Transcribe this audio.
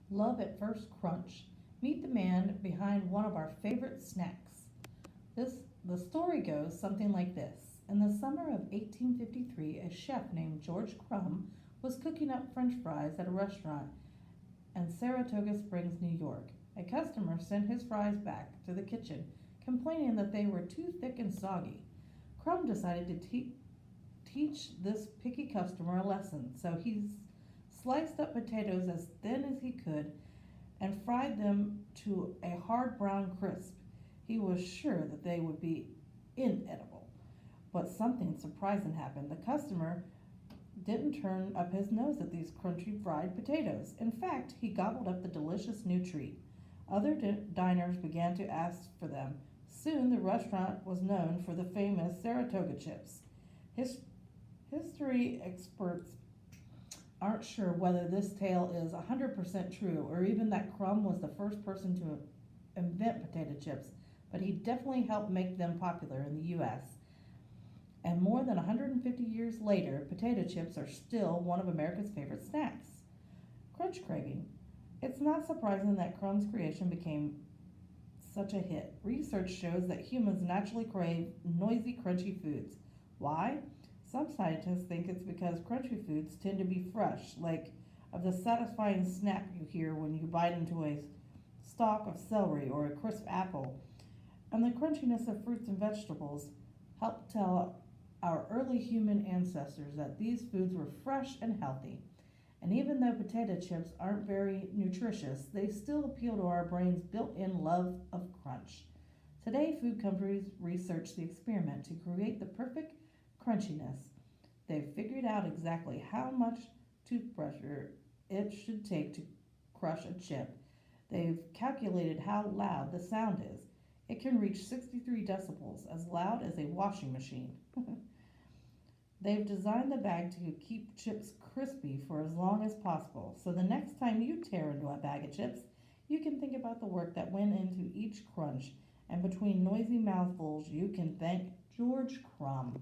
Love at First Crunch. Meet the man behind one of our favorite snacks. This the story goes something like this. In the summer of 1853, a chef named George Crumb was cooking up French fries at a restaurant in Saratoga Springs, New York. A customer sent his fries back to the kitchen, complaining that they were too thick and soggy. Crumb decided to teach this picky customer a lesson, so he sliced up potatoes as thin as he could and fried them to a hard brown crisp. He was sure that they would be inedible. But something surprising happened. The customer didn't turn up his nose at these crunchy fried potatoes. In fact, he gobbled up the delicious new treat. Other diners began to ask for them. Soon the restaurant was known for the famous Saratoga chips. His history experts aren't sure whether this tale is 100% true or even that Crumb was the first person to invent potato chips, but he definitely helped make them popular in the US. And more than 150 years later, potato chips are still one of America's favorite snacks. Crunch craving. It's not surprising that Crumb's creation became such a hit. Research shows that humans naturally crave noisy, crunchy foods. Why? Some scientists think it's because crunchy foods tend to be fresh, like of the satisfying snap you hear when you bite into a stalk of celery or a crisp apple. And the crunchiness of fruits and vegetables help tell our early human ancestors that these foods were fresh and healthy. And even though potato chips aren't very nutritious, they still appeal to our brain's built in love of crunch. Today, food companies research the experiment to create the perfect crunchiness. They've figured out exactly how much toothbrush it should take to crush a chip. They've calculated how loud the sound is. It can reach 63 decibels, as loud as a washing machine. They've designed the bag to keep chips crispy for as long as possible, so the next time you tear into a bag of chips, you can think about the work that went into each crunch, and between noisy mouthfuls, you can thank George Crumb.